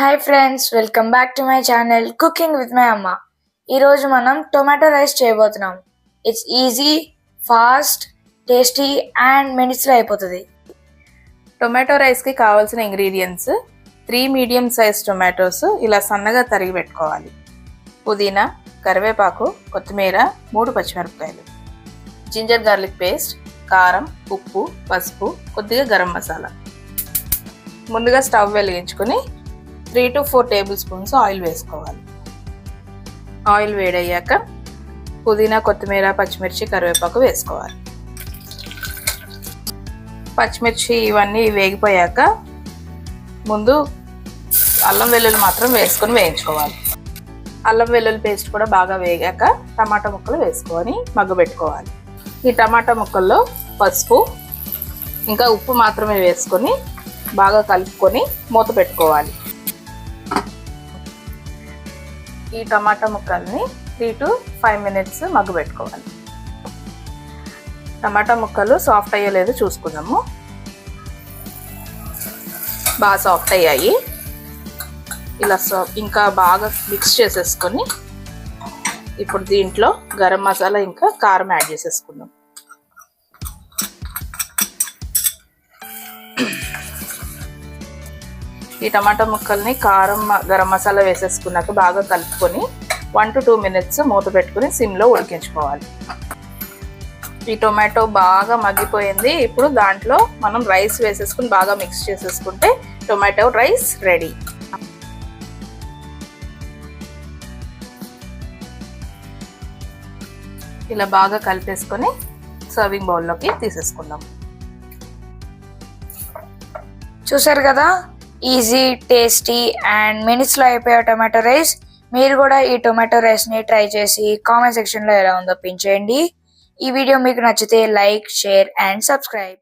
Hi friends, welcome back to my channel cooking with my అమ్మ. ఈరోజు మనం tomato rice చేయబోతున్నాం. It's easy, fast, tasty and మినిట్స్లో అయిపోతుంది. టొమాటో రైస్కి కావాల్సిన ఇంగ్రీడియంట్స్ 3 మీడియం సైజ్ టొమాటోస్ ఇలా సన్నగా తరిగి పెట్టుకోవాలి. పుదీనా, కరివేపాకు, కొత్తిమీర, 3 పచ్చిమిరపకాయలు, జింజర్ గార్లిక్ పేస్ట్, కారం, ఉప్పు, పసుపు, కొద్దిగా గరం మసాలా. ముందుగా స్టవ్ వెలిగించుకొని 3 to 4 టేబుల్ స్పూన్స్ ఆయిల్ వేసుకోవాలి. ఆయిల్ వేడయ్యాక పుదీనా, కొత్తిమీర, పచ్చిమిర్చి, కరివేపాకు వేసుకోవాలి. పచ్చిమిర్చి ఇవన్నీ వేగిపోయాక ముందు అల్లం వెల్లుల్లి మాత్రం వేసుకొని వేయించుకోవాలి. అల్లం వెల్లుల్లి పేస్ట్ కూడా బాగా వేగాక టమాటా ముక్కలు వేసుకొని మగ్గబెట్టుకోవాలి. ఈ టమాటా ముక్కల్లో పసుపు ఇంకా ఉప్పు మాత్రమే వేసుకొని బాగా కలుపుకొని మూత పెట్టుకోవాలి. ఈ టమాటా ముక్కల్ని 3 to 5 minutes మగ్గబెట్టుకోవాలి. టమాటా ముక్కలు సాఫ్ట్ అయ్యలేదు చూసుకుందాము. బాగా సాఫ్ట్ అయ్యాయి. ఇలా ఇంకా బాగా మిక్స్ చేసేసుకొని ఇప్పుడు దీంట్లో గరం మసాలా ఇంకా కారం యాడ్ చేసేసుకుందాం. ఈ టమాటా ముక్కల్ని కారం, గరం మసాలా వేసేసుకున్నాక బాగా కలుపుకొని 1 to 2 minutes మూత పెట్టుకుని సిమ్లో ఉడికించుకోవాలి. ఈ టొమాటో బాగా మగ్గిపోయింది. ఇప్పుడు దాంట్లో మనం రైస్ వేసేసుకుని బాగా మిక్స్ చేసేసుకుంటే టొమాటో రైస్ రెడీ. ఇలా బాగా కలిపేసుకొని సర్వింగ్ బౌల్లోకి తీసేసుకుందాం. చూసారు కదా, ఈజీ, టేస్టీ అండ్ మినిట్స్లో అయిపోయే టొమాటో రైస్. మీరు కూడా ఈ టొమాటో రైస్ని ట్రై చేసి కామెంట్ సెక్షన్లో ఎలా ఉందో పిన్ చేయండి. ఈ వీడియో మీకు నచ్చితే లైక్, షేర్ అండ్ సబ్స్క్రైబ్.